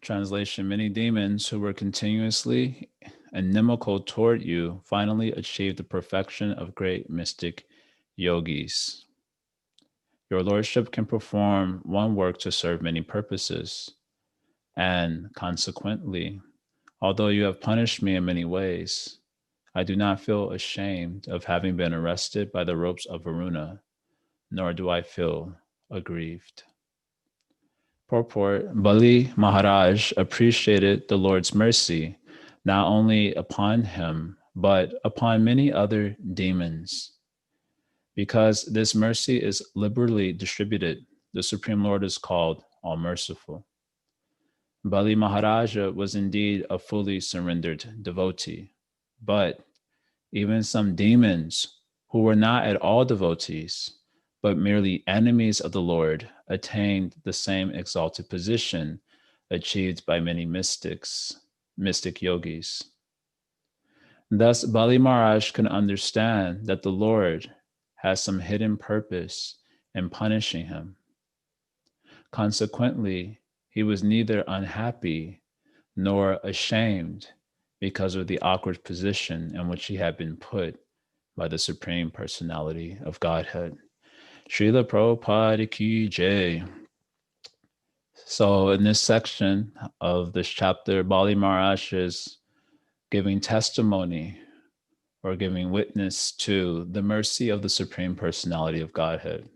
Translation: many demons who were continuously inimical toward you finally achieved the perfection of great mystic yogis. Your lordship can perform one work to serve many purposes, and consequently, although you have punished me in many ways, I do not feel ashamed of having been arrested by the ropes of Varuna, nor do I feel aggrieved. Purport: Bali Maharaj appreciated the Lord's mercy not only upon him, but upon many other demons. Because this mercy is liberally distributed, the Supreme Lord is called All Merciful. Bali Maharaja was indeed a fully surrendered devotee, but even some demons who were not at all devotees, but merely enemies of the Lord, attained the same exalted position achieved by many mystic yogis. Thus, Bali Maharaj can understand that the Lord has some hidden purpose in punishing him. Consequently, he was neither unhappy nor ashamed because of the awkward position in which he had been put by the Supreme Personality of Godhead. Srila Prabhupada Ki Jai. So in this section of this chapter, Bali Maharaj is giving testimony or giving witness to the mercy of the Supreme Personality of Godhead.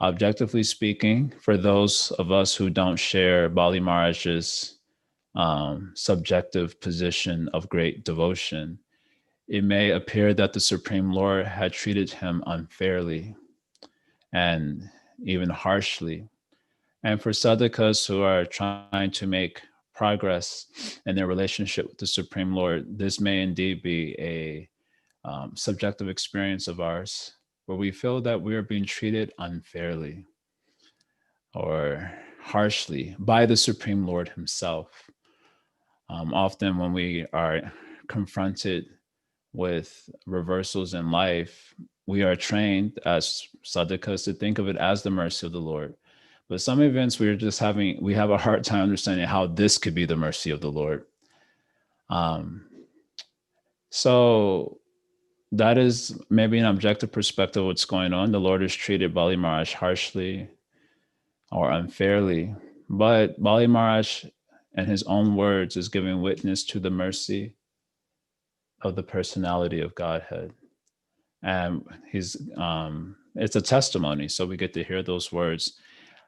Objectively speaking, for those of us who don't share Bali Maharaj's subjective position of great devotion, it may appear that the Supreme Lord had treated him unfairly and even harshly. And for sadhakas who are trying to make progress in their relationship with the Supreme Lord, this may indeed be a subjective experience of ours where we feel that we are being treated unfairly or harshly by the Supreme Lord himself. Often when we are confronted with reversals in life, we are trained as sadhakas to think of it as the mercy of the Lord. But some events we have a hard time understanding how this could be the mercy of the Lord. So that is maybe an objective perspective of what's going on. The Lord has treated Bali Maharaj harshly or unfairly, but Bali Maharaj, in his own words, is giving witness to the mercy of the personality of Godhead. And it's a testimony, so we get to hear those words.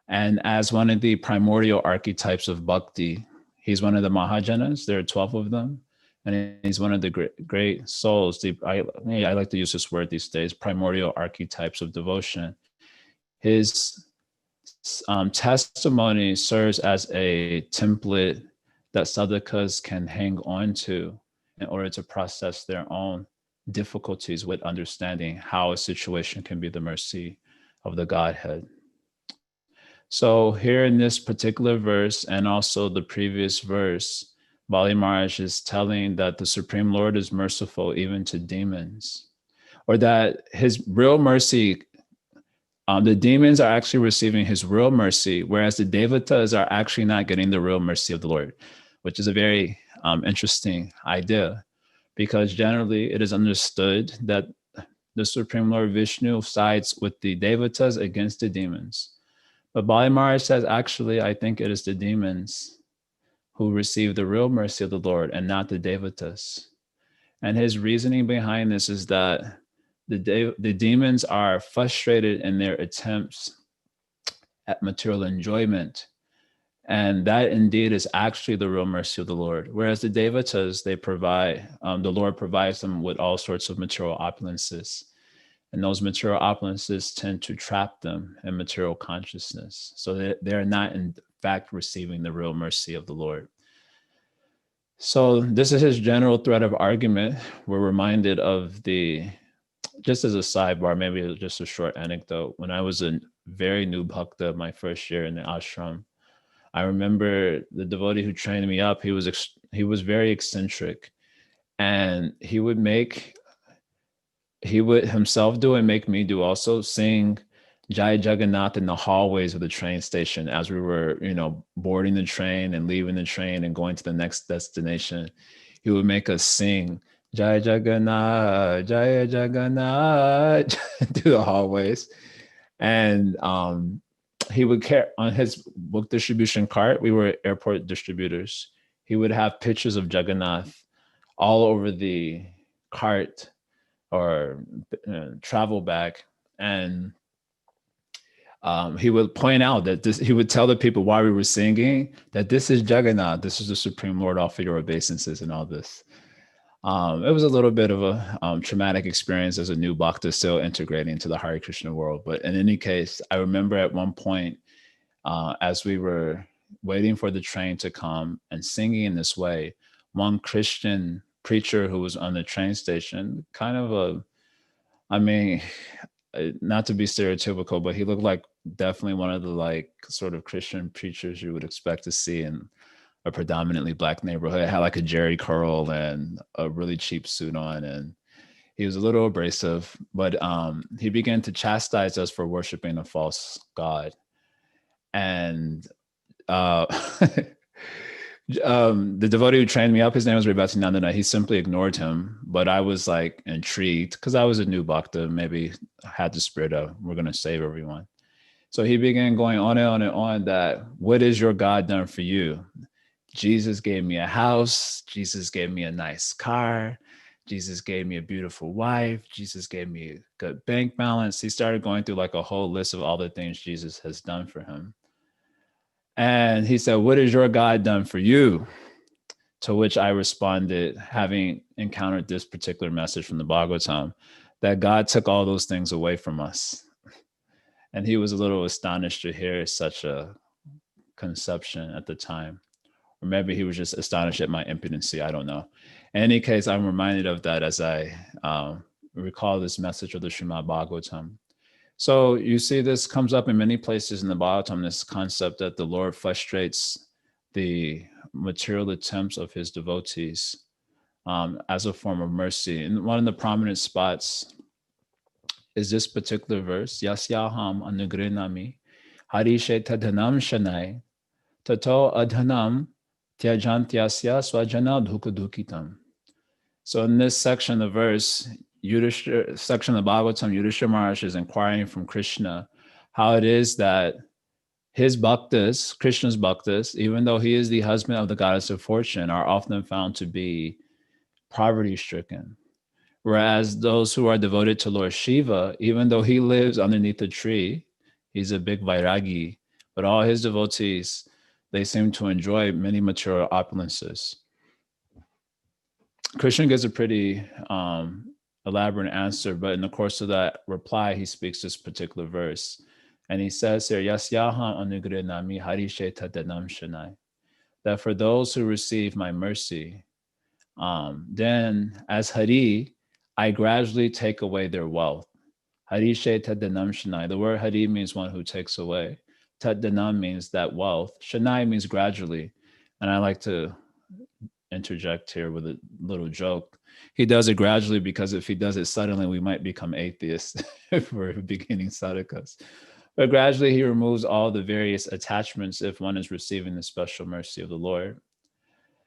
And as one of the primordial archetypes of Bhakti, he's one of the Mahajanas. There are 12 of them. And he's one of the great souls. I like to use this word these days, primordial archetypes of devotion. His testimony serves as a template that sadhakas can hang on to in order to process their own difficulties with understanding how a situation can be the mercy of the Godhead. So here in this particular verse and also the previous verse, Bali Maharaj is telling that the Supreme Lord is merciful even to demons, or that his real mercy, the demons are actually receiving his real mercy, whereas the devatas are actually not getting the real mercy of the Lord, which is a very interesting idea, because generally it is understood that the Supreme Lord Vishnu sides with the devatas against the demons. But Bali Maharaj says, actually, I think it is the demons who receive the real mercy of the Lord and not the devatas. And his reasoning behind this is that the demons are frustrated in their attempts at material enjoyment. And that indeed is actually the real mercy of the Lord. Whereas the devatas, they provide, the Lord provides them with all sorts of material opulences. And those material opulences tend to trap them in material consciousness. So they're not in fact receiving the real mercy of the Lord. So this is his general thread of argument. We're reminded of just as a sidebar, maybe just a short anecdote. When I was a very new bhakta, my first year in the ashram, I remember the devotee who trained me up, he was very eccentric, and he would himself do and make me do also, sing Jaya Jagannath in the hallways of the train station as we were, boarding the train and leaving the train and going to the next destination. He would make us sing Jaya Jagannath, Jaya Jagannath through the hallways. And he would carry on his book distribution cart. We were airport distributors. He would have pictures of Jagannath all over the cart or travel bag. And he would point out that he would tell the people while we were singing that this is Jagannath, this is the Supreme Lord, offer your obeisances and all this. It was a little bit of a traumatic experience as a new bhakta still integrating into the Hare Krishna world. But in any case, I remember at one point, as we were waiting for the train to come and singing in this way, one Christian preacher who was on the train station, kind of not to be stereotypical, but he looked like definitely one of the sort of Christian preachers you would expect to see in a predominantly Black neighborhood. It had like a jerry curl and a really cheap suit on, and he was a little abrasive, but he began to chastise us for worshiping a false god. And the devotee who trained me up, his name was Nandana. He simply ignored him, but I was like intrigued because I was a new bhakta, maybe had the spirit of we're going to save everyone. So he began going on and on and on that, what is your God done for you? Jesus gave me a house. Jesus gave me a nice car. Jesus gave me a beautiful wife. Jesus gave me a good bank balance. He started going through like a whole list of all the things Jesus has done for him. And he said, what has your God done for you? To which I responded, having encountered this particular message from the Bhagavatam, that God took all those things away from us. And he was a little astonished to hear such a conception at the time. Or maybe he was just astonished at my impotency. I don't know. In any case, I'm reminded of that as I recall this message of the Srimad Bhagavatam. So you see this comes up in many places in the Bhagavatam, this concept that the Lord frustrates the material attempts of his devotees as a form of mercy. And one of the prominent spots is this particular verse, Yasyaham anugrinami harishe tadhanam shanai tato adhanam tyajantyasya swajana dhukadukitam. So in this section of the verse, section of the Bhagavatam, Yudhishthira Maharaj is inquiring from Krishna how it is that his bhaktas, Krishna's bhaktas, even though he is the husband of the goddess of fortune, are often found to be poverty-stricken. Whereas those who are devoted to Lord Shiva, even though he lives underneath a tree, he's a big vairagi, but all his devotees, they seem to enjoy many material opulences. Krishna gives a pretty elaborate answer, but in the course of that reply, he speaks this particular verse. And he says here, Yasyaham anugrinami harishe tadanam shanai, that for those who receive my mercy, then as Hari, I gradually take away their wealth. Harishe tadanam shanai. The word Hari means one who takes away. Tadanam means that wealth. Shanai means gradually. And I like to interject here with a little joke. He does it gradually because if he does it suddenly, we might become atheists if we're beginning sadhakas. But gradually he removes all the various attachments if one is receiving the special mercy of the Lord.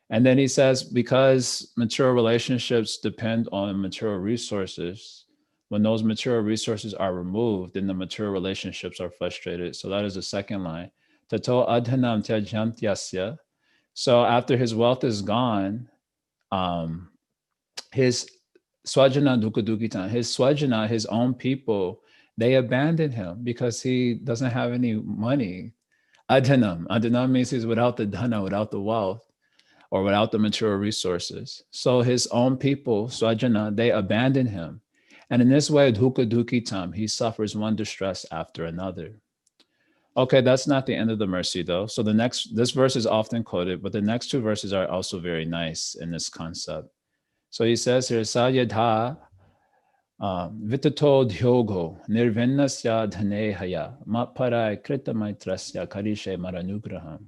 And then he says, because material relationships depend on material resources, when those material resources are removed, then the material relationships are frustrated. So that is the second line. Tato adhanam tyajantyasya. So after his wealth is gone, his swajana dukadukitan, his swajana, his own people, they abandon him because he doesn't have any money. Adhanam means he's without the dhana, without the wealth, or without the material resources. So his own people, swajana, they abandon him. And in this way, dukadukitam, he suffers one distress after another. Okay, that's not the end of the mercy though. So this verse is often quoted, but the next two verses are also very nice in this concept. So he says here, Sayadha vitato dhyogo nirvinnasya dhanehaya matparai krita maitrasya karishe maranugraham.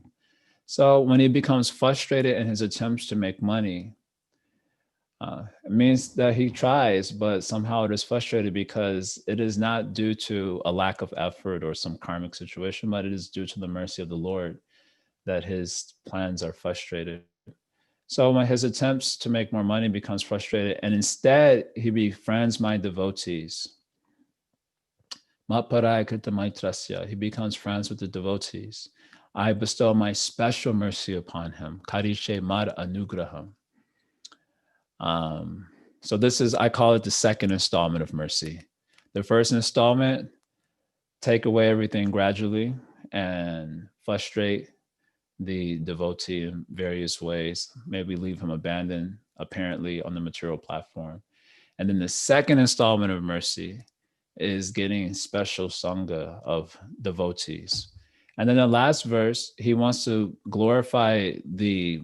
So when he becomes frustrated in his attempts to make money, It means that he tries, but somehow it is frustrated because it is not due to a lack of effort or some karmic situation, but it is due to the mercy of the Lord that his plans are frustrated. So when his attempts to make more money becomes frustrated, and instead he befriends my devotees. Matparai krita maitrasya. He becomes friends with the devotees. I bestow my special mercy upon him. Karishe mad anugraham. So this is, I call it the second installment of mercy. The first installment, take away everything gradually and frustrate the devotee in various ways, maybe leave him abandoned apparently on the material platform. And then the second installment of mercy is getting special sangha of devotees. And then the last verse, he wants to glorify the,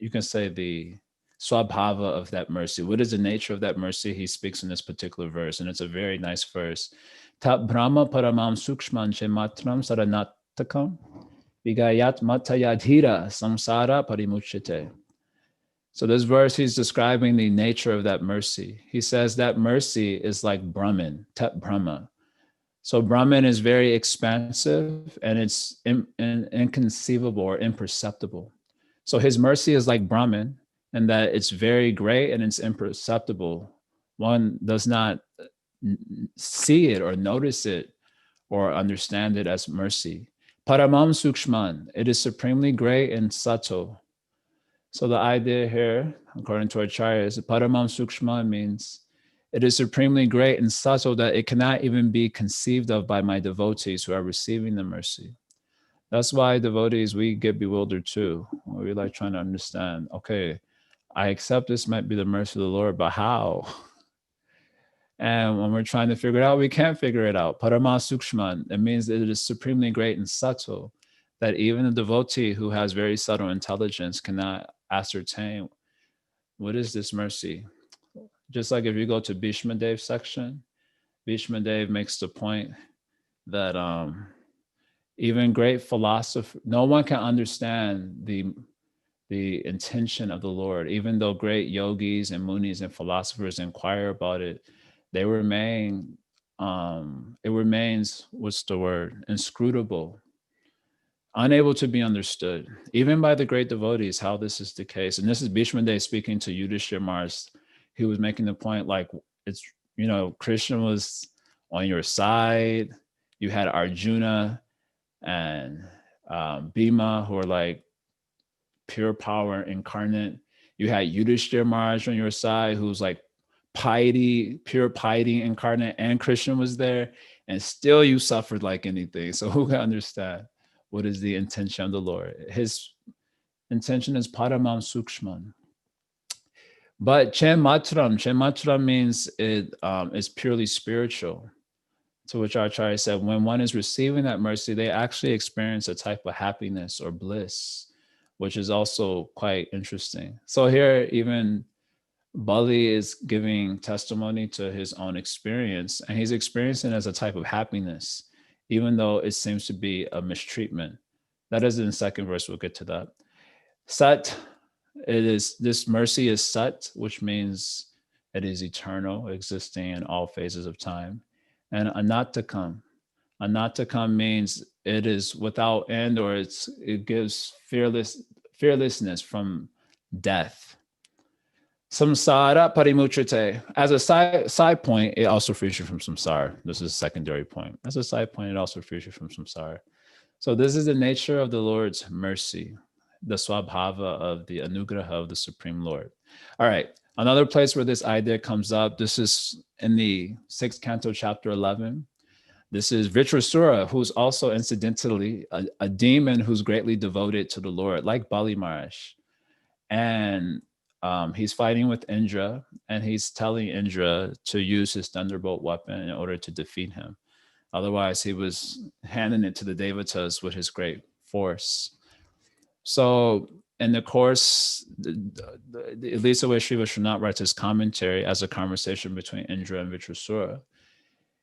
you can say the swabhava of that mercy. What is the nature of that mercy? He speaks in this particular verse, and it's a very nice verse. Tat brahma paramam sukshman che matram saranatakam vigayat matayadhira samsara parimuchite. So this verse, he's describing the nature of that mercy. He says that mercy is like Brahman, Tat Brahma. So Brahman is very expansive and it's inconceivable or imperceptible. So his mercy is like Brahman, and that it's very great and it's imperceptible. One does not see it or notice it or understand it as mercy. Paramam Sukshman, it is supremely great and subtle. So the idea here, according to Acharya, is Paramam Sukshman means it is supremely great and subtle that it cannot even be conceived of by my devotees who are receiving the mercy. That's why devotees, we get bewildered too. We're like trying to understand, okay, I accept this might be the mercy of the Lord, but how? And when we're trying to figure it out, we can't figure it out. Parama Sukshman, it means that it is supremely great and subtle, that even a devotee who has very subtle intelligence cannot ascertain what is this mercy. Just like if you go to Bhishma Dev's section, Bhishma Dev makes the point that even great philosopher, no one can understand the intention of the Lord. Even though great yogis and munis and philosophers inquire about it, they remain, it remains, what's the word, inscrutable, unable to be understood, even by the great devotees, how this is the case. And this is Bhishma Dev speaking to Yudhishthira Maharaj. He was making the point like, it's, Krishna was on your side. You had Arjuna and Bhima, who are like pure power incarnate. You had Yudhishthira Maharaj on your side, who's like piety, pure piety incarnate, and Krishna was there, and still you suffered like anything. So who can understand what is the intention of the Lord? His intention is Paramam Sukshman. But Chen Matram means it is purely spiritual. To which our Acharya said, when one is receiving that mercy, they actually experience a type of happiness or bliss, which is also quite interesting. So here, even Bali is giving testimony to his own experience, and he's experiencing it as a type of happiness, even though it seems to be a mistreatment. That is in the second verse. We'll get to that. Sat, this mercy is sat, which means it is eternal, existing in all phases of time. And anatakam. Anatakam means it is without end, or it gives fearlessness from death. Samsara parimuchate. As a side point, it also frees you from samsara. This is a secondary point. As a side point, it also frees you from samsara. So this is the nature of the Lord's mercy, the swabhava of the anugraha of the Supreme Lord. All right. Another place where this idea comes up, this is in the 6th canto, chapter 11. This is Vitrasura, who's also incidentally a demon who's greatly devoted to the Lord, like Bali Maharaj. And he's fighting with Indra, and he's telling Indra to use his thunderbolt weapon in order to defeat him. Otherwise, he was handing it to the Devatas with his great force. So in the course, at least the way Sri Vishwanath writes his commentary as a conversation between Indra and Vitrasura,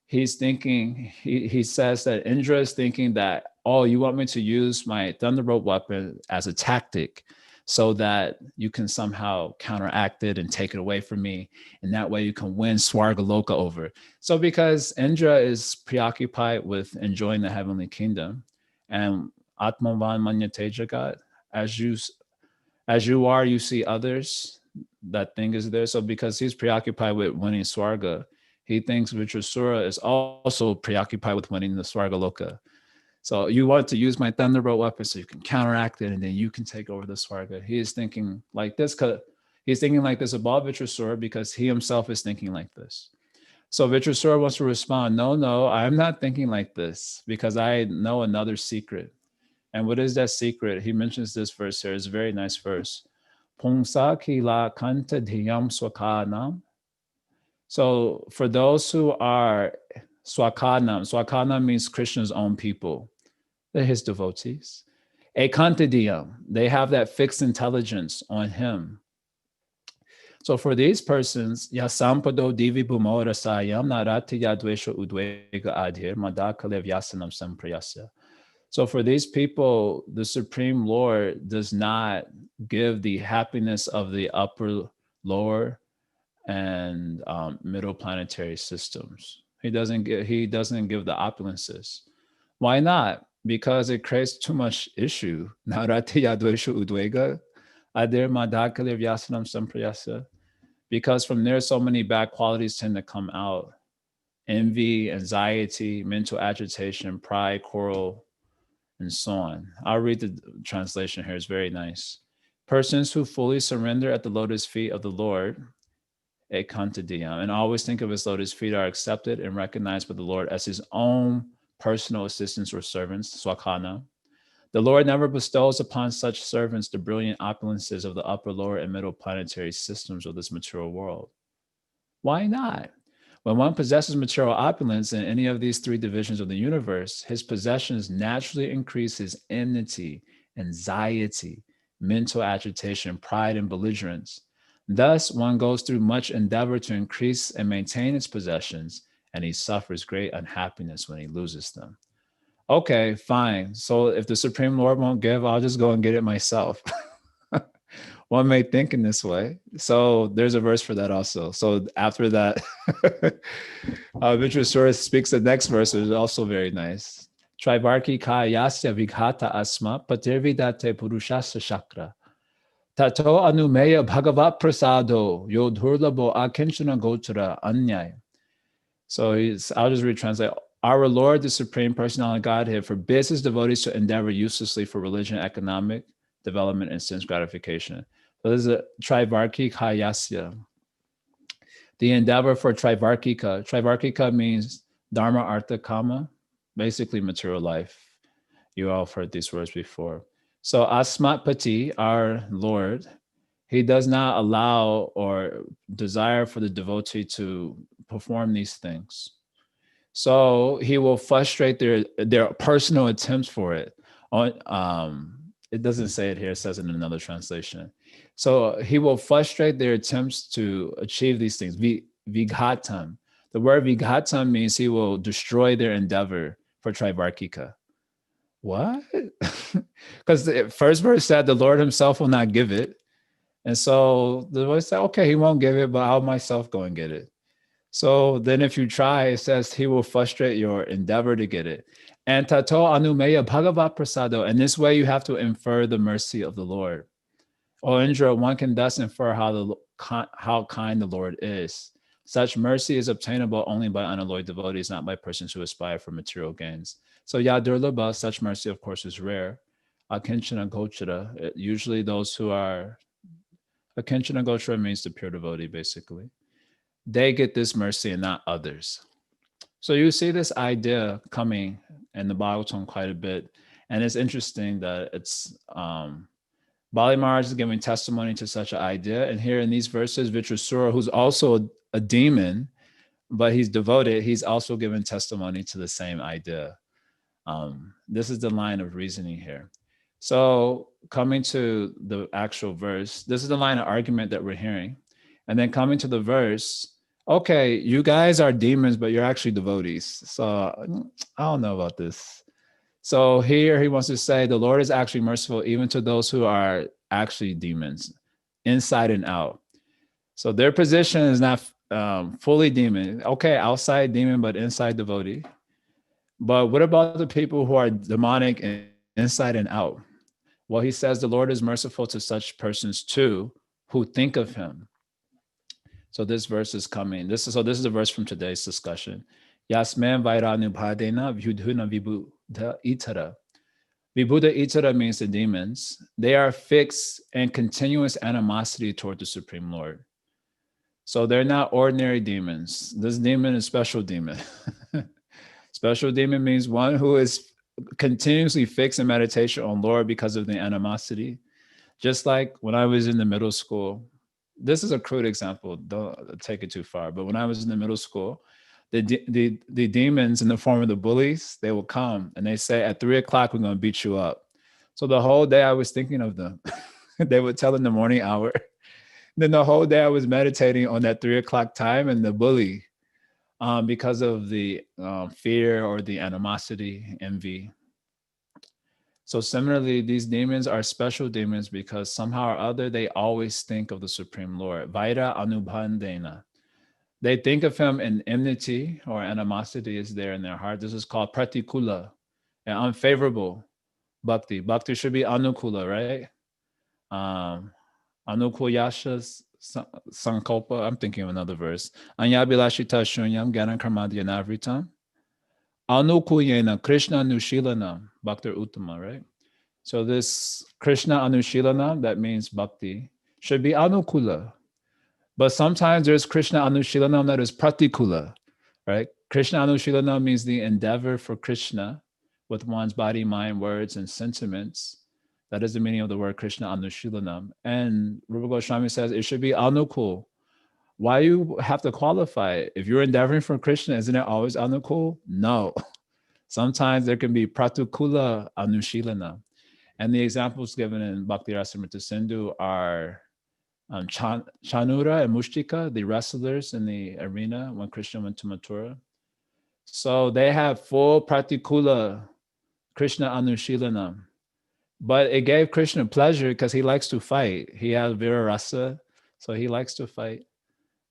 he's thinking, he says that Indra is thinking that, oh, you want me to use my thunderbolt weapon as a tactic so that you can somehow counteract it and take it away from me. And that way you can win Swargaloka over. So because Indra is preoccupied with enjoying the heavenly kingdom, and Atmavan Manyate Jagat, as you are, you see others, that thing is there. So because he's preoccupied with winning Swarga, he thinks Vitrasura is also preoccupied with winning the Swargaloka. So you want to use my thunderbolt weapon so you can counteract it and then you can take over the Swarga. He is thinking like this, he's thinking like this about Vitrasura because he himself is thinking like this. So Vitrasura wants to respond, no, I'm not thinking like this because I know another secret. And what is that secret? He mentions this verse here. It's a very nice verse. Pungsa kila kanta dhyam swakanam. So for those who are Swakanam means Krishna's own people. They're his devotees. Ekantadiyam, they have that fixed intelligence on him. So for these persons, yasampado divi bhumora sayam narati yadvesha udvega adhir madakalev yasanam samprayasya. So for these people, the Supreme Lord does not give the happiness of the upper, lower, and middle planetary systems. He doesn't give the opulences. Why not? Because it creates too much issue. Because from there, so many bad qualities tend to come out. Envy, anxiety, mental agitation, pride, quarrel, and so on. I'll read the translation here. It's very nice. Persons who fully surrender at the lotus feet of the Lord, ekantadiyam, and always think of his lotus feet, are accepted and recognized by the Lord as his own personal assistants or servants, swakana. The Lord never bestows upon such servants the brilliant opulences of the upper, lower, and middle planetary systems of this material world. Why not? When one possesses material opulence in any of these three divisions of the universe, his possessions naturally increase his enmity, anxiety, mental agitation, pride, and belligerence. Thus, one goes through much endeavor to increase and maintain its possessions, and he suffers great unhappiness when he loses them. Okay, fine. So if the Supreme Lord won't give, I'll just go and get it myself. One may think in this way. So there's a verse for that also. So after that, Vitrasura speaks the next verse, which is also very nice. Trivarki ka yasya vighata asma patirvidate purushasya chakra. Tato anumeya bhagavat prasado yodhurlabo akinchana gochara anyay. So I'll just retranslate. Our Lord, the Supreme Personality of Godhead, forbids his devotees to endeavor uselessly for religion, economic development, and sense gratification. So this is a Trivarkika Yasya. The endeavor for Trivarkika. Trivarkika means Dharma, Artha, Kama, basically material life. You all have heard these words before. So Asmat Pati, our Lord, he does not allow or desire for the devotee to perform these things. So he will frustrate their personal attempts for it. It doesn't say it here, it says it in another translation. So he will frustrate their attempts to achieve these things. Vighatam. The word vighatam means he will destroy their endeavor for Trivarkika. What? Because the first verse said the Lord himself will not give it. And so the Lord said, okay, he won't give it, but I'll myself go and get it. So then if you try, it says he will frustrate your endeavor to get it. And tato anumeya bhagavat prasado. And this way you have to infer the mercy of the Lord. O Indra, one can thus infer how kind the Lord is. Such mercy is obtainable only by unalloyed devotees, not by persons who aspire for material gains. So Yadurlabha, such mercy, of course, is rare. Akinchana gochara, usually those who are, Akinchana gochara means the pure devotee, basically. They get this mercy and not others. So you see this idea coming in the Bhagavatam quite a bit. And it's interesting that it's Bali Maharaj is giving testimony to such an idea. And here in these verses, Vitrasura, who's also a demon, but he's devoted, he's also given testimony to the same idea. This is the line of reasoning here. So coming to the actual verse, this is the line of argument that we're hearing. And then coming to the verse, okay, you guys are demons, but you're actually devotees. So I don't know about this. So here he wants to say the Lord is actually merciful even to those who are actually demons, inside and out. So their position is not fully demon. Okay, outside demon, but inside devotee. But what about the people who are demonic inside and out? Well, he says the Lord is merciful to such persons too who think of him. So this verse is coming. This is a verse from today's discussion. Yasman vairanu bhadena vyudhuna vibhuddha itara. Vibhuddha itara means the demons. They are fixed and continuous animosity toward the Supreme Lord. So they're not ordinary demons. This demon is special demon. Special demon means one who is continuously fixed in meditation on Lord because of the animosity. Just like when I was in the middle school, this is a crude example, don't take it too far, but when I was in the middle school, the demons in the form of the bullies, they will come and they say at 3 o'clock, we're going to beat you up. So the whole day I was thinking of them. They would tell in the morning hour. Then the whole day I was meditating on that 3 o'clock time and the bully because of the fear or the animosity, envy. So similarly, these demons are special demons because somehow or other they always think of the Supreme Lord. Vaira anubhandena. They think of him in enmity or animosity is there in their heart. This is called pratikula, an unfavorable bhakti. Bhakti should be anukula, right? Um, Anukulyasha sankalpa. I'm thinking of another verse. Anyabilashita shunyam gyanan karmadya navritam. Anukuyena Krishna Anushilanam, Bhakti Uttama, right? So this Krishna Anushilanam, that means bhakti, should be Anukula. But sometimes there's Krishna Anushilanam that is Pratikula, right? Krishna Anushilanam means the endeavor for Krishna with one's body, mind, words, and sentiments. That is the meaning of the word Krishna Anushilanam. And Rupa Goswami says it should be Anukul. Why you have to qualify it? If you're endeavoring for Krishna, isn't it always Anukul? No. Sometimes there can be Pratukula Anushilana. And the examples given in Bhakti Rasamrita Sindhu are Chanura and Mushtika, the wrestlers in the arena when Krishna went to Mathura. So they have full Pratikula Krishna Anushilana. But it gave Krishna pleasure because he likes to fight. He has Vira Rasa, so he likes to fight.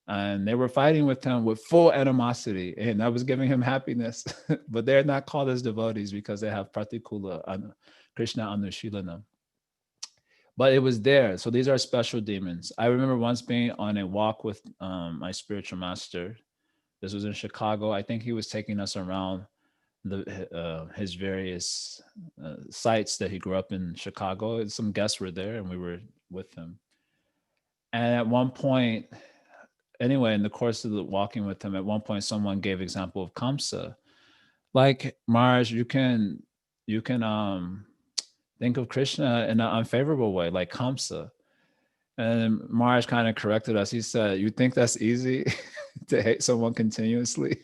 And they were fighting with him with full animosity, and that was giving him happiness. But they're not called as devotees because they have Pratikula Krishna Anushilana. But it was there. So these are special demons. I remember once being on a walk with my spiritual master. This was in Chicago. I think he was taking us around his various sites that he grew up in Chicago. Some guests were there, and we were with him. And at one point, anyway, in the course of the walking with him, at one point, someone gave example of Kamsa. Like Maharaj, you can think of Krishna in an unfavorable way, like Kamsa. And Maharaj kind of corrected us. He said, "You think that's easy to hate someone continuously?"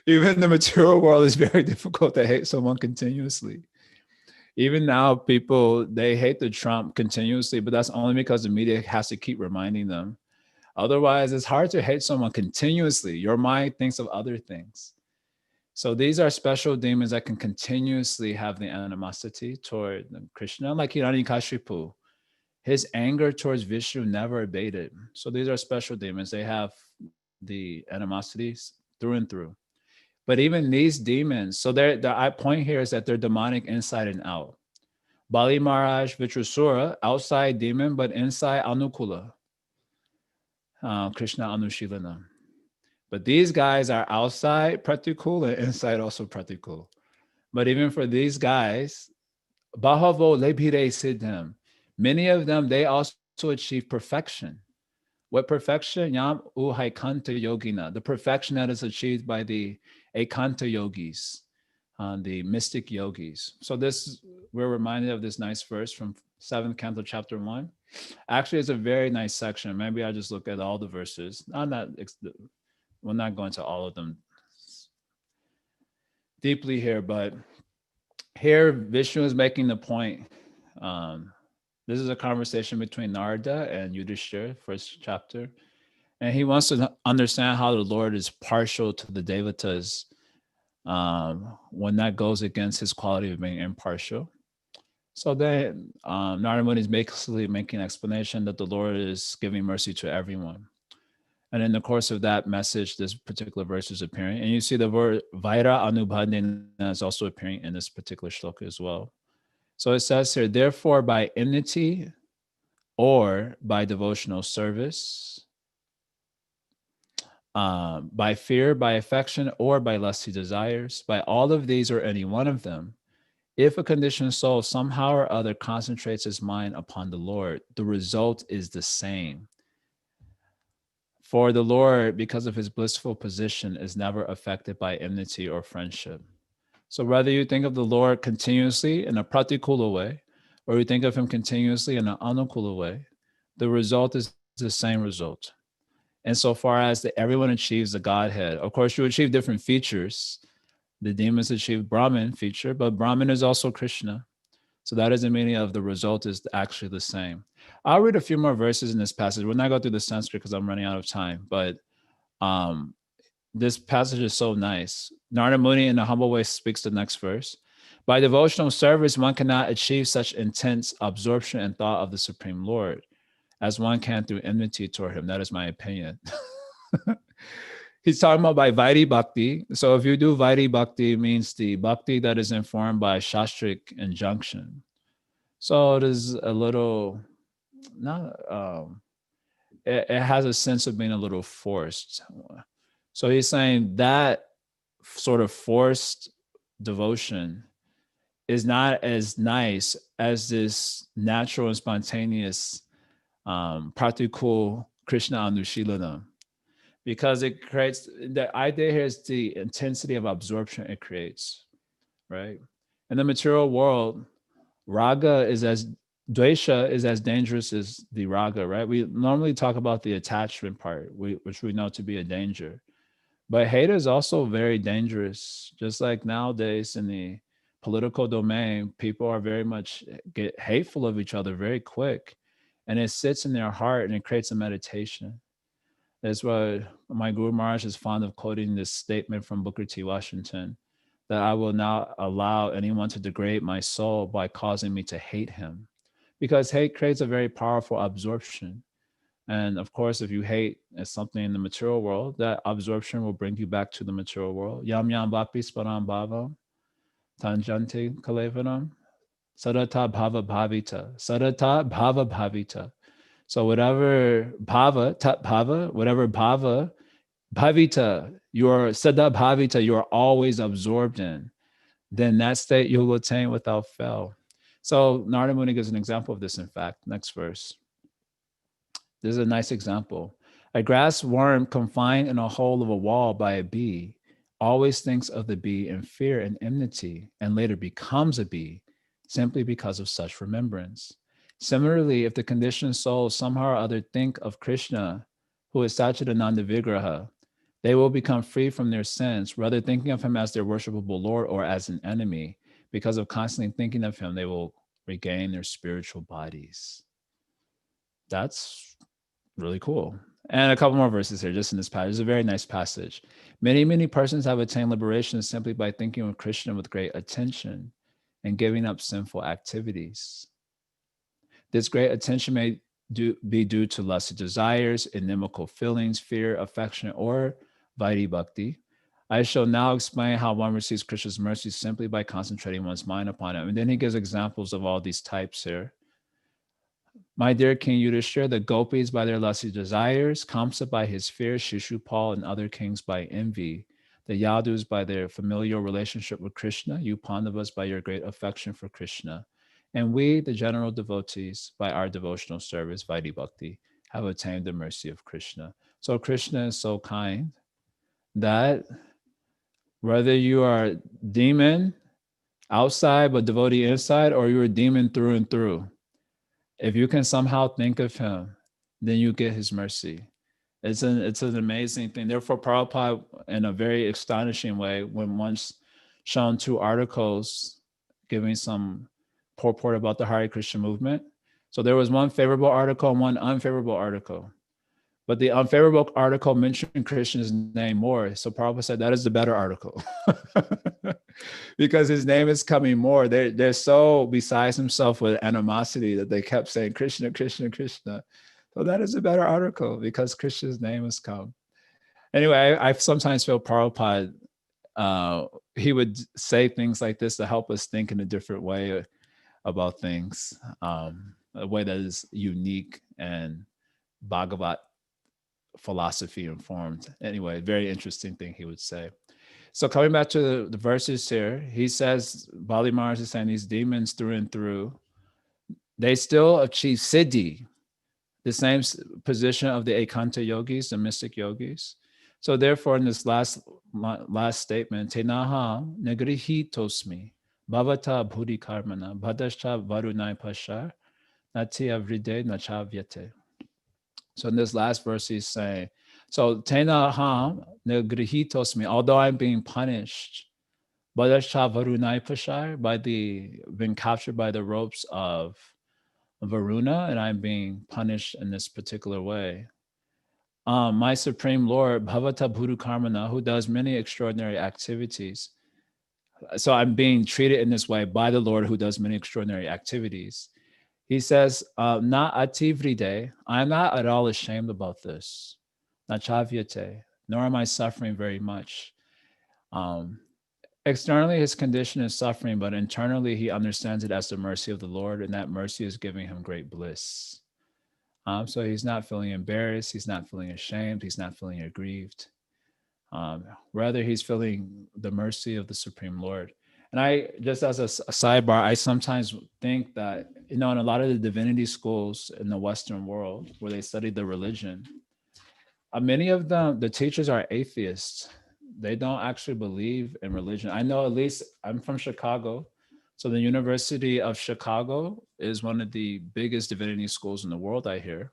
Even the material world is very difficult to hate someone continuously. Even now, people, they hate the Trump continuously, but that's only because the media has to keep reminding them. Otherwise, it's hard to hate someone continuously. Your mind thinks of other things. So these are special demons that can continuously have the animosity toward Krishna, like Hiranyakashipu. His anger towards Vishnu never abated. So these are special demons. They have the animosities through and through. But even these demons, so the point here is that they're demonic inside and out. Bali Maharaj, Vitrusura, outside demon, but inside Anukula, Krishna Anushilana. But these guys are outside Pratikul and inside also Pratikul. But even for these guys, Bahavo Lebhire Siddham, many of them, they also achieve perfection. What perfection? Yam Uhaikanta Yogina, the perfection that is achieved by the Ekanta yogis, the mystic yogis. So we're reminded of this nice verse from 7th Canto, chapter 1. Actually, it's a very nice section. Maybe I just look at all the verses. We're not going to all of them deeply here, but here Vishnu is making the point. This is a conversation between Narada and Yudhishthira, first chapter. And he wants to understand how the Lord is partial to the devatas, when that goes against his quality of being impartial. So then Narada Muni is basically making an explanation that the Lord is giving mercy to everyone. And in the course of that message, this particular verse is appearing. And you see the word Vaira Anubhadena is also appearing in this particular shloka as well. So it says here, therefore, by enmity or by devotional service, by fear, by affection, or by lusty desires, by all of these or any one of them, if a conditioned soul somehow or other concentrates his mind upon the Lord, the result is the same. For the Lord, because of his blissful position, is never affected by enmity or friendship. So whether you think of the Lord continuously in a pratikula way, or you think of him continuously in an anukula way, the result is the same result. Insofar as that everyone achieves the Godhead. Of course, you achieve different features. The demons achieve Brahman feature, but Brahman is also Krishna. So that is the meaning of the result is actually the same. I'll read a few more verses in this passage. We'll not go through the Sanskrit because I'm running out of time, but this passage is so nice. Narada Muni in a humble way speaks the next verse. By devotional service, one cannot achieve such intense absorption and thought of the Supreme Lord as one can through enmity toward him. That is my opinion. He's talking about by Vaidhi Bhakti. So if you do Vaidhi Bhakti, it means the Bhakti that is informed by Shastric injunction. So it is a little, not, it has a sense of being a little forced. So he's saying that sort of forced devotion is not as nice as this natural and spontaneous pratikul Krishna Anushilanam, because it creates, the idea here is the intensity of absorption it creates, right? In the material world, raga is as, dvesha is as dangerous as the raga, right? We normally talk about the attachment part, which we know to be a danger. But hate is also very dangerous. Just like nowadays in the political domain, people are very much get hateful of each other very quick. And it sits in their heart and it creates a meditation. That's why my Guru Maharaj is fond of quoting this statement from Booker T. Washington, that I will not allow anyone to degrade my soul by causing me to hate him. Because hate creates a very powerful absorption. And of course, if you hate something in the material world, that absorption will bring you back to the material world. Yam yam vapi sparam bhavam, tanjante kalevanam, sadata bhava bhavita, sadata bhava bhavita. So whatever bhava, tat bhava, whatever bhava, bhavita, you're sada bhavita, you're always absorbed in, then that state you'll attain without fail. So Narada Muni gives an example of this, in fact. Next verse. This is a nice example. A grass worm confined in a hole of a wall by a bee always thinks of the bee in fear and enmity, and later becomes a bee simply because of such remembrance. Similarly, if the conditioned souls somehow or other think of Krishna, who is Satchidananda Vigraha, they will become free from their sins, rather thinking of him as their worshipable Lord or as an enemy. Because of constantly thinking of him, they will regain their spiritual bodies. That's really cool. And a couple more verses here, just in this passage. It's a very nice passage. Many persons have attained liberation simply by thinking of Krishna with great attention and giving up sinful activities. This great attention may be due to lusty desires, inimical feelings, fear, affection, or Vaidhi Bhakti. I shall now explain how one receives Krishna's mercy simply by concentrating one's mind upon him. And then he gives examples of all these types here. My dear King Yudhishthira, the gopis by their lusty desires, Kamsa by his fear, Shishupal and other kings by envy, the Yadus by their familial relationship with Krishna, you Pandavas by your great affection for Krishna, and we, the general devotees, by our devotional service, Vaidhi Bhakti, have attained the mercy of Krishna. So Krishna is so kind that whether you are demon outside but devotee inside, or you're a demon through and through, if you can somehow think of him, then you get his mercy. It's an amazing thing. Therefore, Prabhupada, in a very astonishing way, when once shown 2 articles giving some purport about the Hare Krishna movement. So there was one favorable article and one unfavorable article. But the unfavorable article mentioned Krishna's name more. So Prabhupada said that is the better article. Because his name is coming more. They're so besides himself with animosity that they kept saying Krishna, Krishna, Krishna. So that is a better article because Krishna's name has come. Anyway, I sometimes feel Prabhupada, he would say things like this to help us think in a different way about things, a way that is unique and Bhagavat philosophy informed. Anyway, very interesting thing he would say. So coming back to the verses here, he says, Bali Maharaj is saying these demons through and through, they still achieve siddhi, the same position of the Ekanta yogis, the mystic yogis. So therefore, in this last statement, Tenaha negrihitosmi, bhavata bhuri karmana, bhadascha varunai pashar, nati avride nachavyate. So in this last verse, he's saying, so Tenaha negrihitosmi, although I'm being punished, bhadascha varunai pashar, being captured by the ropes of Varuna, and I'm being punished in this particular way. My Supreme Lord, Bhavata Bhuru Karmana, who does many extraordinary activities. So I'm being treated in this way by the Lord who does many extraordinary activities. He says, Na ativride, I'm not at all ashamed about this. Nachavyate, nor am I suffering very much. Externally, his condition is suffering, but internally, he understands it as the mercy of the Lord, and that mercy is giving him great bliss. So he's not feeling embarrassed. He's not feeling ashamed. He's not feeling aggrieved. Rather, he's feeling the mercy of the Supreme Lord. And I, just as a sidebar, I sometimes think that, in a lot of the divinity schools in the Western world where they study the religion, many of them, the teachers are atheists. They don't actually believe in religion. I know, at least I'm from Chicago. So the University of Chicago is one of the biggest divinity schools in the world, I hear.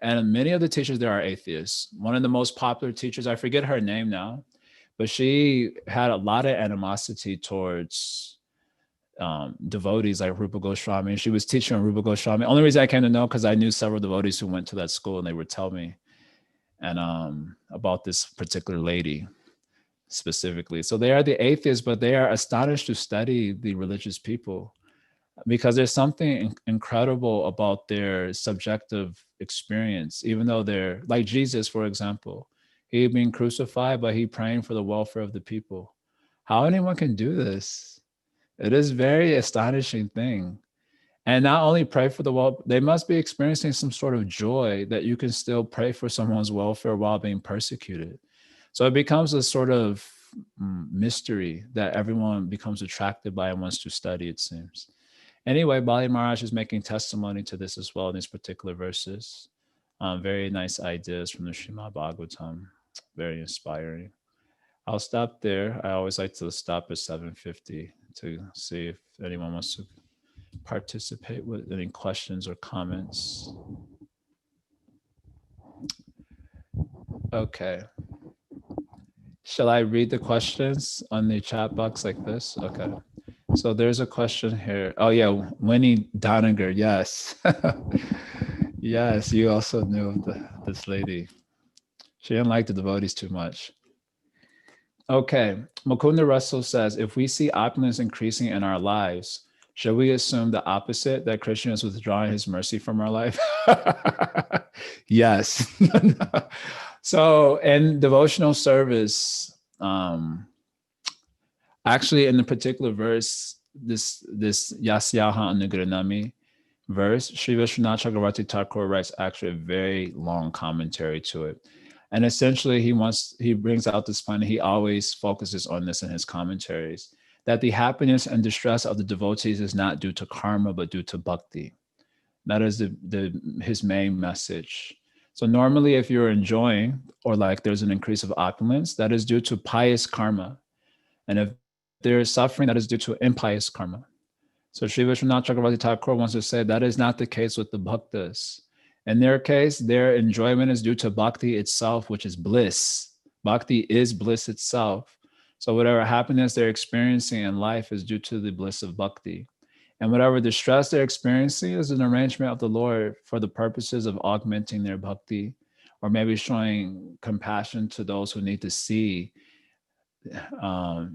And many of the teachers there are atheists. One of the most popular teachers, I forget her name now, but she had a lot of animosity towards devotees like Rupa Goswami. She was teaching on Rupa Goswami. Only reason I came to know because I knew several devotees who went to that school and they would tell me and about this particular lady specifically. So they are the atheists, but they are astonished to study the religious people because there's something incredible about their subjective experience, even though they're like Jesus, for example. He being crucified, but he praying for the welfare of the people. How anyone can do this? It is very astonishing thing. And not only pray for the well, they must be experiencing some sort of joy that you can still pray for someone's welfare while being persecuted. So it becomes a sort of mystery that everyone becomes attracted by and wants to study, it seems. Anyway, Bali Maharaj is making testimony to this as well in these particular verses. Very nice ideas from the Srimad Bhagavatam. Very inspiring. I'll stop there. I always like to stop at 7:50 to see if anyone wants to participate with any questions or comments. Okay. Shall I read the questions on the chat box like this? Okay. So there's a question here. Oh yeah, Winnie Doniger. Yes. Yes, you also knew this lady. She didn't like the devotees too much. Okay. Mukunda Russell says, if we see opulence increasing in our lives, should we assume the opposite, that Krishna is withdrawing his mercy from our life? Yes. So in devotional service, actually in the particular verse, this Yasyaha Anugranami verse, Sri Vishwanath Chakravarti Thakur writes actually a very long commentary to it. And essentially he brings out this point, and he always focuses on this in his commentaries, that the happiness and distress of the devotees is not due to karma, but due to bhakti. That is his main message. So normally if you're enjoying, or like there's an increase of opulence, that is due to pious karma. And if there is suffering, that is due to impious karma. So Sri Vishwanath Chakravarti Thakur wants to say that is not the case with the bhaktas. In their case, their enjoyment is due to bhakti itself, which is bliss. Bhakti is bliss itself. So whatever happiness they're experiencing in life is due to the bliss of bhakti. And whatever distress they're experiencing is an arrangement of the Lord for the purposes of augmenting their bhakti or maybe showing compassion to those who need to see.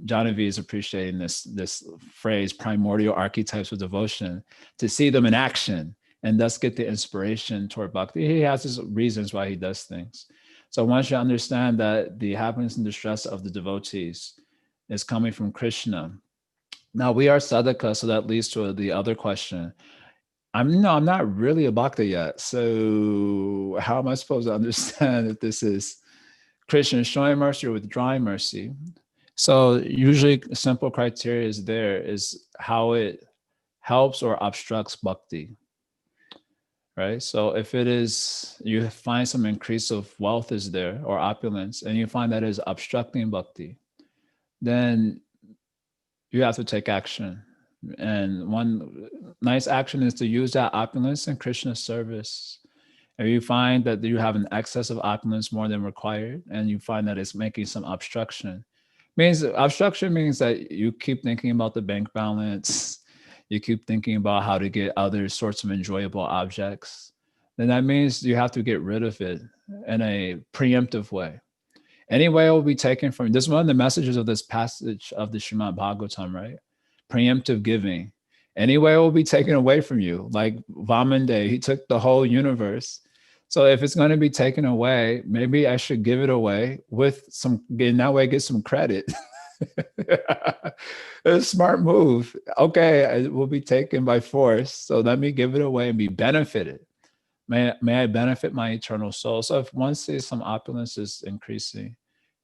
Genevieve is appreciating this phrase, primordial archetypes of devotion, to see them in action and thus get the inspiration toward bhakti. He has his reasons why he does things. So once you understand that the happiness and distress of the devotees is coming from Krishna. Now we are sadhaka, so that leads to the other question. I'm not really a bhakta yet. So how am I supposed to understand if this is Krishna showing mercy or withdrawing mercy? So usually simple criteria is how it helps or obstructs bhakti, right? So if it is, you find some increase of wealth is there or opulence, and you find that is obstructing bhakti, then you have to take action. And one nice action is to use that opulence in Krishna's service. If you find that you have an excess of opulence more than required, and you find that it's making some obstruction, obstruction means that you keep thinking about the bank balance, you keep thinking about how to get other sorts of enjoyable objects, then that means you have to get rid of it in a preemptive way. Any way it will be taken from, this is one of the messages of this passage of the Srimad Bhagavatam, right? Preemptive giving. Any way it will be taken away from you. Like Vamande, he took the whole universe. So if it's going to be taken away, maybe I should give it away with some, in that way, get some credit. It's a smart move. Okay, it will be taken by force. So let me give it away and be benefited. May I benefit my eternal soul. So if one sees some opulence is increasing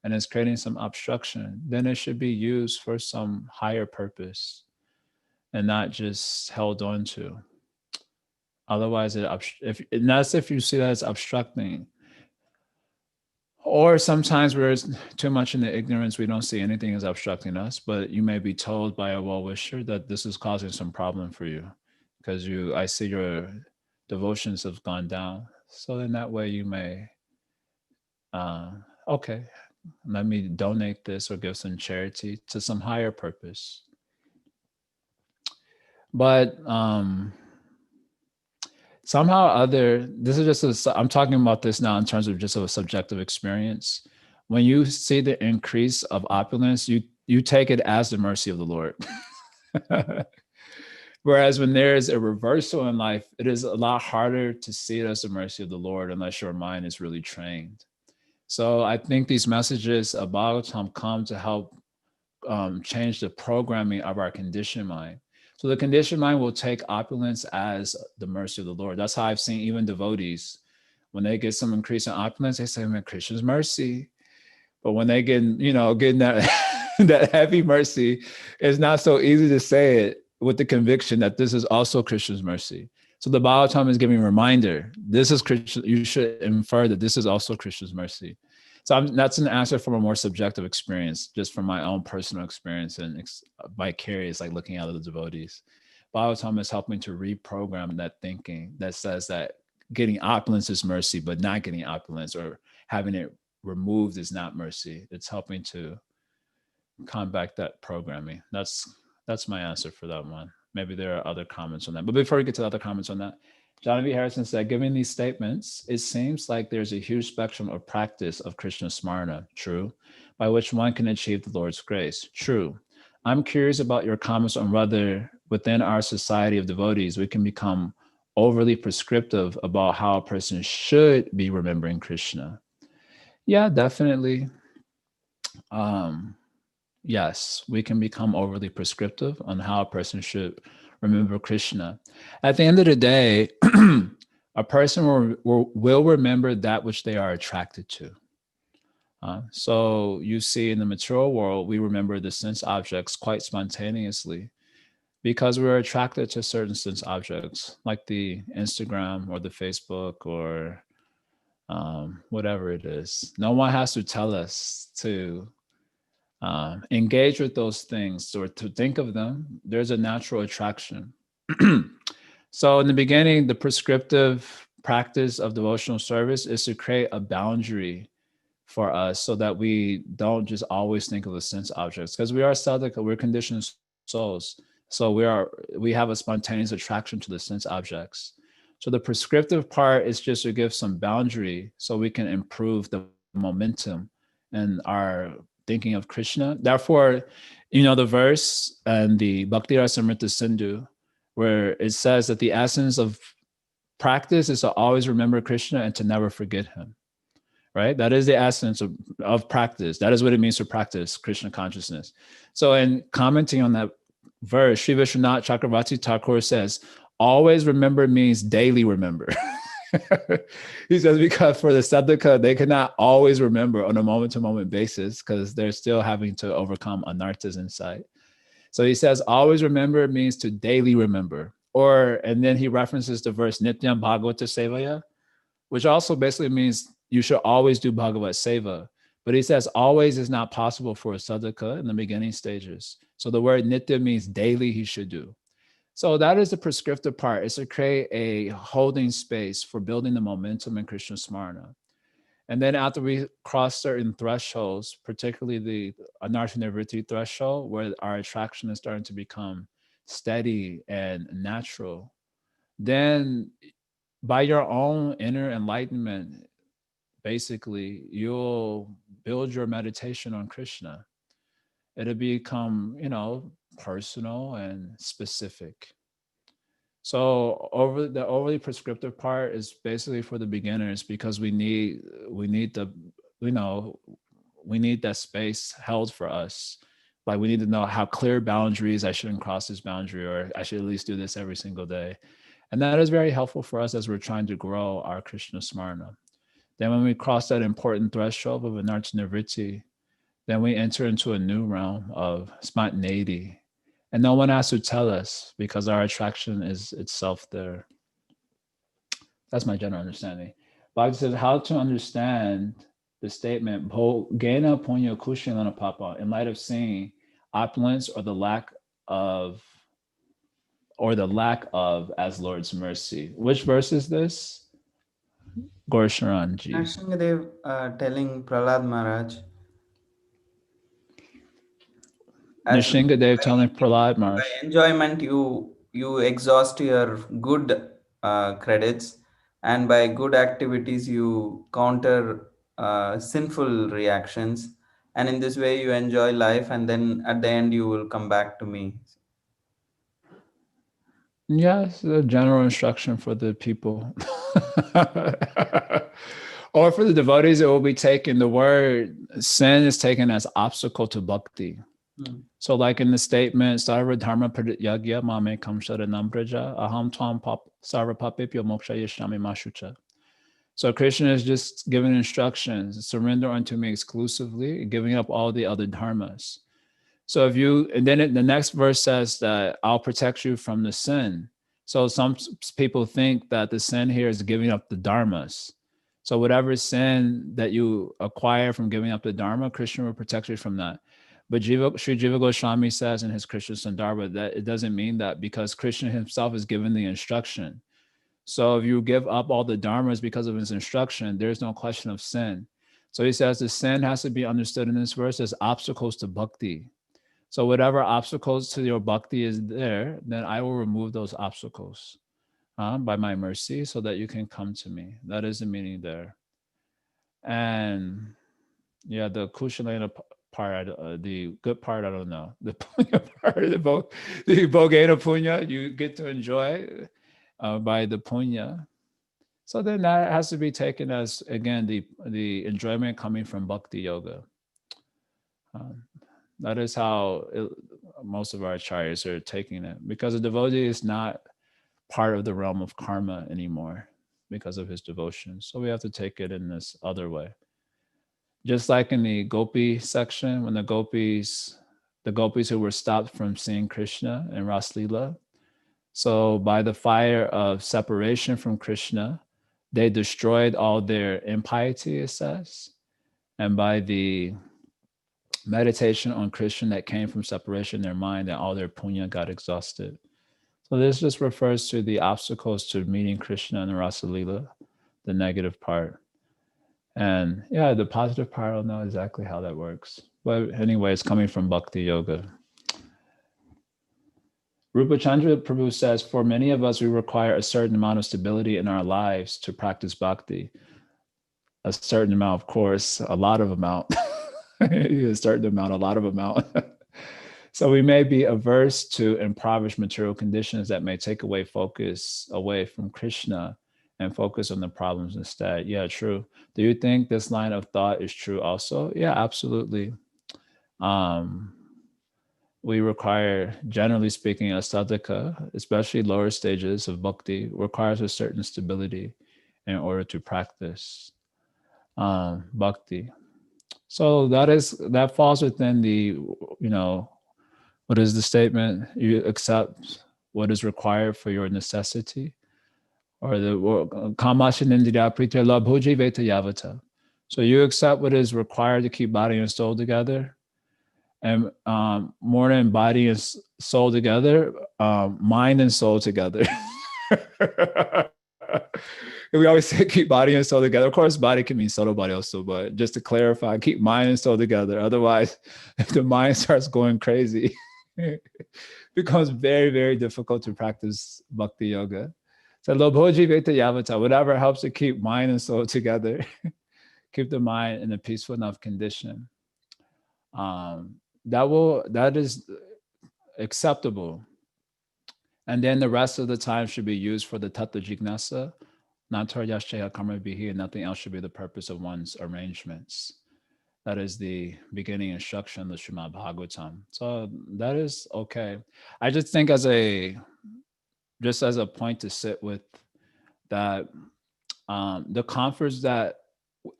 and it's creating some obstruction, then it should be used for some higher purpose and not just held on to. Otherwise, if you see that it's obstructing, or sometimes we're too much in the ignorance, we don't see anything as obstructing us, but you may be told by a well-wisher that this is causing some problem for you because I see your devotions have gone down. So in that way you may, okay, let me donate this or give some charity to some higher purpose. But somehow other, this is just I'm talking about this now in terms of just a subjective experience. When you see the increase of opulence, you take it as the mercy of the Lord. Whereas when there is a reversal in life, it is a lot harder to see it as the mercy of the Lord unless your mind is really trained. So I think these messages of Bhagavatam come to help change the programming of our conditioned mind. So the conditioned mind will take opulence as the mercy of the Lord. That's how I've seen even devotees, when they get some increase in opulence, they say, man, Krishna's mercy. But when they getting that, that heavy mercy, it's not so easy to say it with the conviction that this is also Krishna's mercy. So the Bhagavatam is giving a reminder, this is Krishna, you should infer that this is also Krishna's mercy. So that's an answer from a more subjective experience, just from my own personal experience and vicarious, like looking at the devotees. Bhagavatam is helping to reprogram that thinking that says that getting opulence is mercy, but not getting opulence or having it removed is not mercy. It's helping to combat that programming. That's my answer for that one. Maybe there are other comments on that. But before we get to the other comments on that, John V. Harrison said, given these statements, it seems like there's a huge spectrum of practice of Krishna Smarana, true, by which one can achieve the Lord's grace, true. I'm curious about your comments on whether within our society of devotees, we can become overly prescriptive about how a person should be remembering Krishna. Yeah, definitely. Yes, we can become overly prescriptive on how a person should remember Krishna. At the end of the day, a person will remember that which they are attracted to. So you see in the material world, we remember the sense objects quite spontaneously because we're attracted to certain sense objects like the Instagram or the Facebook or whatever it is. No one has to tell us to engage with those things or to think of them. There's a natural attraction. So in the beginning, the prescriptive practice of devotional service is to create a boundary for us so that we don't just always think of the sense objects, because we are sadhaka, we're conditioned souls. So we have a spontaneous attraction to the sense objects. So the prescriptive part is just to give some boundary so we can improve the momentum and our thinking of Krishna. Therefore, the verse and the Bhakti Rasamrita Sindhu, where it says that the essence of practice is to always remember Krishna and to never forget him, right? That is the essence of practice. That is what it means to practice Krishna consciousness. So in commenting on that verse, Sri Vishwanath Chakravarti Thakur says, always remember means daily remember. He says, because for the sadhaka, they cannot always remember on a moment-to-moment basis because they're still having to overcome anarthas inside. So he says, always remember means to daily remember. And then he references the verse Nityam Bhagavata Sevaya, which also basically means you should always do Bhagavat Seva. But he says always is not possible for a sadhaka in the beginning stages. So the word Nitya means daily he should do. So that is the prescriptive part, is to create a holding space for building the momentum in Krishna Smarana. And then after we cross certain thresholds, particularly the Anartha Nivritti threshold, where our attraction is starting to become steady and natural, then by your own inner enlightenment, basically, you'll build your meditation on Krishna. It'll become, personal and specific. So the overly prescriptive part is basically for the beginners because we need that space held for us. Like we need to know how clear boundaries, I shouldn't cross this boundary, or I should at least do this every single day. And that is very helpful for us as we're trying to grow our Krishna Smarana. Then when we cross that important threshold of Anartha Nivritti, then we enter into a new realm of spontaneity. And no one has to tell us because our attraction is itself there. That's my general understanding. Bhakti says, how to understand the statement, Gena Punya Kushalana Papa, in light of seeing opulence or the lack of as Lord's mercy. Which verse is this? Gorsharanji. Nrsimhadev telling Prahlad Maharaj, as Nishingadev telling Prahlad by Maharaj. enjoyment you exhaust your good credits, and by good activities you counter sinful reactions, and in this way you enjoy life, and then at the end you will come back to me. Yes, a general instruction for the people. Or for the devotees, it will be taken, the word sin is taken as obstacle to bhakti. So like in the statement, Sarva Dharma Pradhyagya Mame Kamsharanam Praja Aham Tvam Sarva Papipyo Moksha Yashnami Mashucha. So Krishna is just giving instructions, surrender unto me exclusively, giving up all the other dharmas. So and then the next verse says that I'll protect you from the sin. So some people think that the sin here is giving up the dharmas. So whatever sin that you acquire from giving up the dharma, Krishna will protect you from that. But Sri Jiva Goswami says in his Krishna Sandarbha that it doesn't mean that, because Krishna himself is given the instruction. So if you give up all the dharmas because of his instruction, there's no question of sin. So he says the sin has to be understood in this verse as obstacles to bhakti. So whatever obstacles to your bhakti is there, then I will remove those obstacles by my mercy so that you can come to me. That is the meaning there. And yeah, the Kushalena part, the good part, I don't know. The punya part, the Bhogena punya, you get to enjoy by the punya. So then that has to be taken as, again, the enjoyment coming from bhakti yoga. That is how most of our acharyas are taking it, because a devotee is not part of the realm of karma anymore because of his devotion. So we have to take it in this other way. Just like in the gopi section, when the gopis who were stopped from seeing Krishna in Ras Leela, so by the fire of separation from Krishna, they destroyed all their impiety, it says. And by the meditation on Krishna that came from separation in their mind, and all their punya got exhausted. So this just refers to the obstacles to meeting Krishna in the Rasa Leela, the negative part. And yeah, the positive part, I don't know exactly how that works. But anyway, it's coming from Bhakti Yoga. Rupa Chandra Prabhu says, for many of us, we require a certain amount of stability in our lives to practice bhakti. A certain amount, of course, a lot of amount. A certain amount, a lot of amount. So we may be averse to impoverished material conditions that may take away focus away from Krishna and focus on the problems instead. Yeah, true. Do you think this line of thought is true also? Yeah, absolutely. We require, generally speaking, a sadhaka, especially lower stages of bhakti, requires a certain stability in order to practice bhakti. So that falls within the, what is the statement? You accept what is required for your necessity, or the kamashin indriya pritya labhuji veta yavata. So you accept what is required to keep body and soul together, and more than body and soul together, mind and soul together. We always say keep body and soul together. Of course, body can mean soul body also, but just to clarify, keep mind and soul together. Otherwise, if the mind starts going crazy, it becomes very, very difficult to practice bhakti yoga. So lobhoji veta yavata, whatever helps to keep mind and soul together, keep the mind in a peaceful enough condition. That is acceptable. And then the rest of the time should be used for the tattva jignasa, natar yashaya karma bihi, and nothing else should be the purpose of one's arrangements. That is the beginning instruction of the Srimad Bhagavatam. So that is okay. I just think as a point to sit with, that the comforts that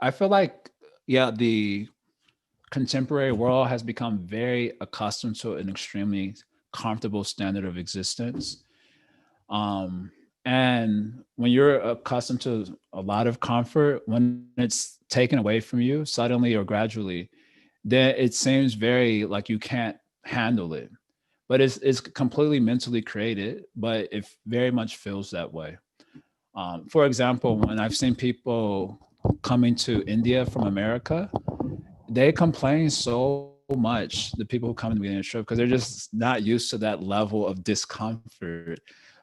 I feel like, yeah, the contemporary world has become very accustomed to an extremely comfortable standard of existence. And when you're accustomed to a lot of comfort, when it's taken away from you suddenly or gradually, then it seems very like you can't handle it. But it's completely mentally created, but it very much feels that way. For example, when I've seen people coming to India from America, they complain so much, the people who come in the beginning of the trip, because they're just not used to that level of discomfort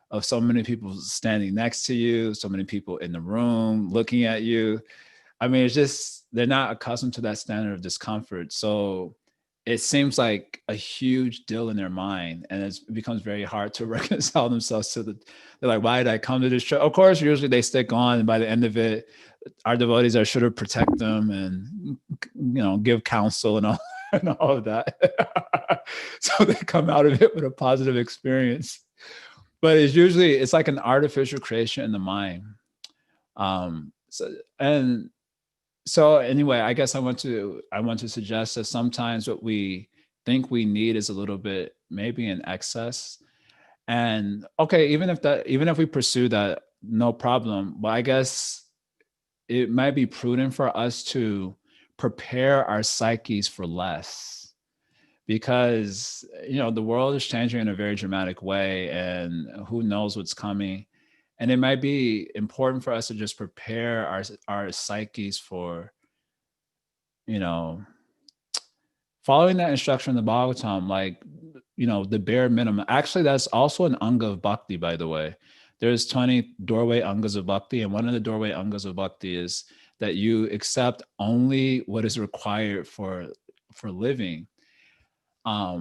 of so many people standing next to you, so many people in the room looking at you. I mean, it's just, they're not accustomed to that standard of discomfort. So it seems like a huge deal in their mind, and it becomes very hard to reconcile themselves to they're like, why did I come to this trip? Of course, usually they stick on, and by the end of it, our devotees are sure to protect them and, give counsel and all, and all of that. So they come out of it with a positive experience. But it's like an artificial creation in the mind. So anyway, I guess I want to suggest that sometimes what we think we need is a little bit maybe in excess. And okay, even if we pursue that, no problem. But I guess it might be prudent for us to prepare our psyches for less, because the world is changing in a very dramatic way, and who knows what's coming. And it might be important for us to just prepare our psyches for following that instruction in the Bhagavatam, like the bare minimum. Actually, that's also an anga of bhakti, by the way. There's 20 doorway angas of bhakti, and one of the doorway angas of bhakti is that you accept only what is required for living. I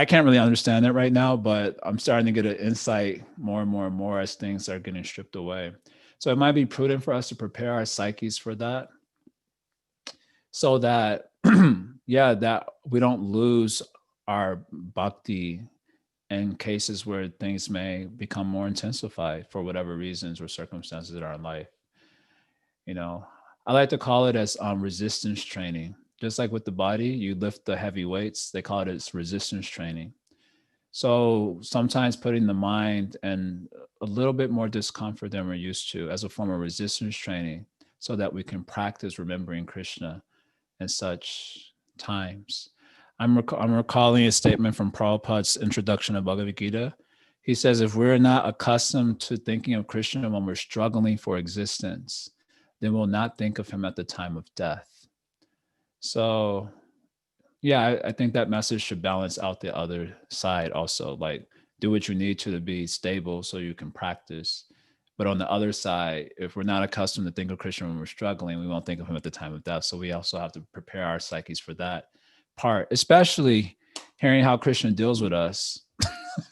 can't really understand it right now, but I'm starting to get an insight more and more and more as things are getting stripped away. So it might be prudent for us to prepare our psyches for that, so that that we don't lose our bhakti in cases where things may become more intensified for whatever reasons or circumstances in our life. I like to call it as resistance training. Just like with the body, you lift the heavy weights, they call it as resistance training. So sometimes putting the mind in a little bit more discomfort than we're used to as a form of resistance training, so that we can practice remembering Krishna in such times. I'm recalling a statement from Prabhupada's introduction of Bhagavad Gita. He says, if we're not accustomed to thinking of Krishna when we're struggling for existence, then we'll not think of him at the time of death. So, Yeah, I think that message should balance out the other side also. Like, do what you need to be stable so you can practice. But on the other side, if we're not accustomed to think of Krishna when we're struggling, we won't think of him at the time of death. So we also have to prepare our psyches for that part, especially hearing how Krishna deals with us.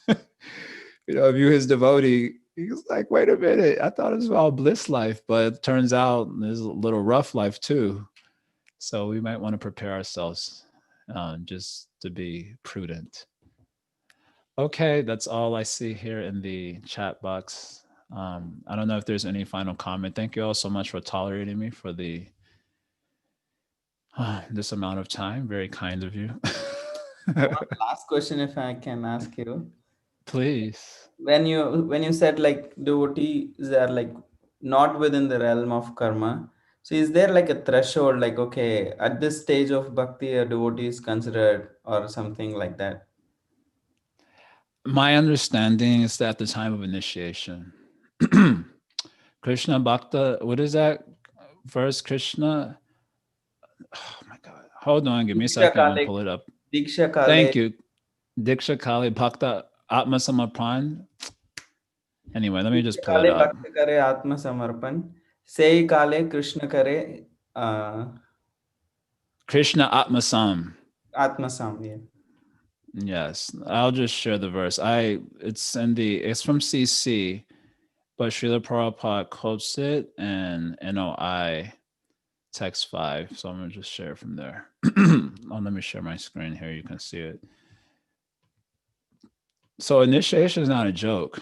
If you his devotee, he's like, wait a minute, I thought it was all bliss life, but it turns out there's a little rough life too. So we might want to prepare ourselves just to be prudent. Okay, that's all I see here in the chat box. I don't know if there's any final comment. Thank you all so much for tolerating me for the this amount of time. Very kind of you. One last question, if I can ask you. Please. When you said like devotees are like not within the realm of karma, so is there like a threshold, like okay, at this stage of bhakti a devotee is considered or something like that? My understanding is that at the time of initiation, Krishna Bhakta, what is that verse? Krishna, oh my God. Hold on, give me a Diksha second. I'm going kale, to pull it up. diksha kale, Thank you. Diksha Kali Bhakta Atma Samapan. Anyway, let me diksha just pull it kale up. bhakti kare atma samarpan, sei kale krishna kare uh, Krishna Atmasam. atma samya. Yes, I'll just share the verse. It's from CC, but Srila Prabhupada quotes it and NOI text 5. So I'm gonna just share from there. Let me share my screen here. You can see it. So initiation is not a joke.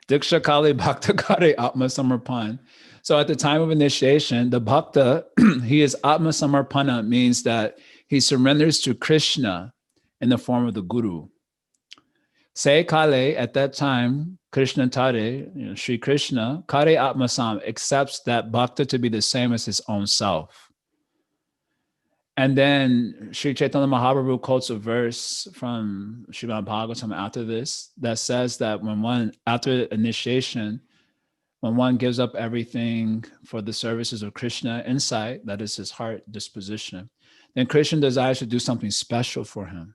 Diksha Kali Bhakta Kare Atma Samarpan. So at the time of initiation, the Bhakta, he is Atma Samarpana, means that he surrenders to Krishna in the form of the Guru. Se Kale, at that time, Krishna Tare, Sri Krishna, Kare Atmasam, accepts that Bhakta to be the same as his own self. And then Sri Chaitanya Mahaprabhu quotes a verse from Srimad Bhagavatam after this that says that after initiation, when one gives up everything for the services of Krishna inside, that is his heart disposition, then Krishna desires to do something special for him.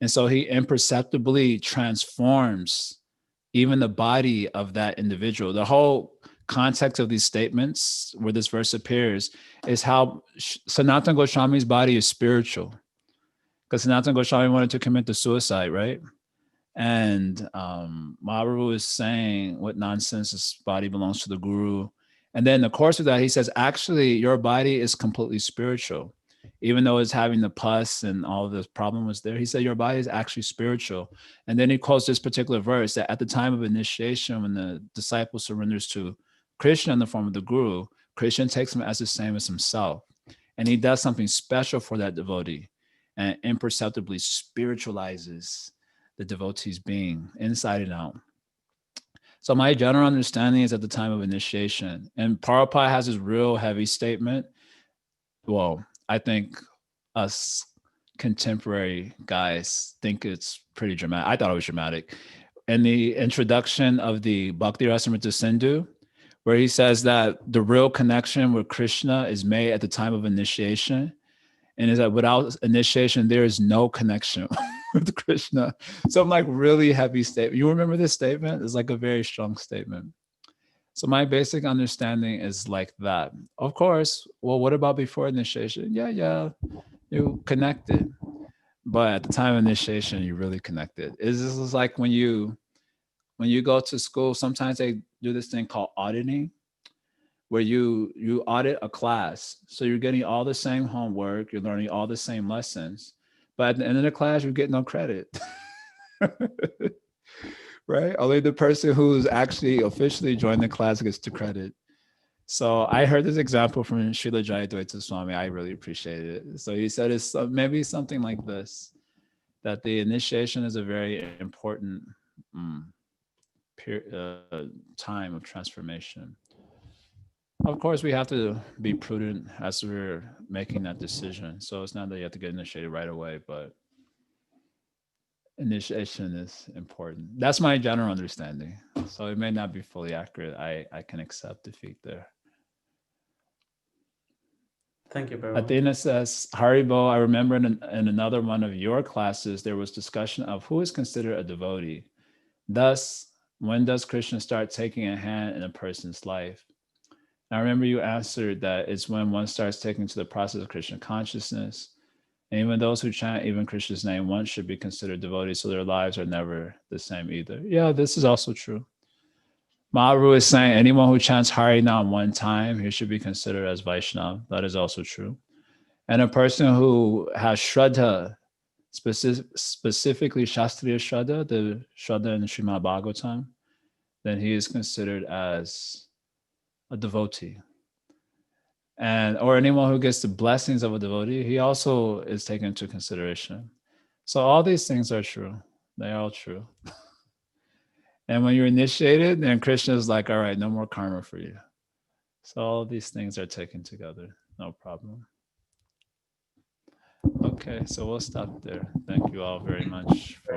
And so he imperceptibly transforms even the body of that individual. The whole context of these statements where this verse appears is how Sanatana Goswami's body is spiritual. Because Sanatana Goswami wanted to commit the suicide, right? And Mahaprabhu is saying, what nonsense, this body belongs to the guru. And then in the course of that, he says, actually, your body is completely spiritual. Even though it's having the pus and all of this problem was there, he said, your body is actually spiritual. And then he quotes this particular verse that at the time of initiation, when the disciple surrenders to Krishna in the form of the guru, Krishna takes him as the same as himself. And he does something special for that devotee and imperceptibly spiritualizes the devotee's being inside and out. So my general understanding is at the time of initiation. And Prabhupada has this real heavy statement. Well, I think us contemporary guys think it's pretty dramatic. I thought it was dramatic. In the introduction of the Bhakti Rasamrita Sindhu, where he says that the real connection with Krishna is made at the time of initiation, and is that without initiation, there is no connection with Krishna. So I'm like really heavy statement. You remember this statement? It's like a very strong statement. So my basic understanding is like that. Of course, well, what about before initiation? Yeah, you connected. But at the time of initiation, you really connected. This is like when you go to school, sometimes they do this thing called auditing, where you audit a class. So you're getting all the same homework, you're learning all the same lessons, but at the end of the class, you get no credit. Right? Only the person who's actually officially joined the class gets the credit. So I heard this example from Srila Jayadvaita Swami. I really appreciated it. So he said it's maybe something like this, that the initiation is a very important um, time of transformation. Of course, we have to be prudent as we're making that decision. So it's not that you have to get initiated right away, but initiation is important. That's my general understanding. So it may not be fully accurate. I can accept defeat there. Thank you, Prabhu. Athena says, Haribo, I remember in another one of your classes, there was discussion of who is considered a devotee. Thus, when does Krishna start taking a hand in a person's life? And I remember you answered that it's when one starts taking to the process of Krishna consciousness. And even those who chant even Krishna's name once should be considered devotees, so their lives are never the same either. Yeah, this is also true. Maharu is saying anyone who chants Harinam one time, he should be considered as Vaishnava. That is also true. And a person who has Shraddha, specifically Shastriya Shraddha, the Shraddha in Srimad Bhagavatam, then he is considered as a devotee. And or anyone who gets the blessings of a devotee, he also is taken into consideration. So all these things are true. They're all true. And when you're initiated, then Krishna is like, all right, no more karma for you. So all these things are taken together. No problem. Okay, so we'll stop there. Thank you all very much for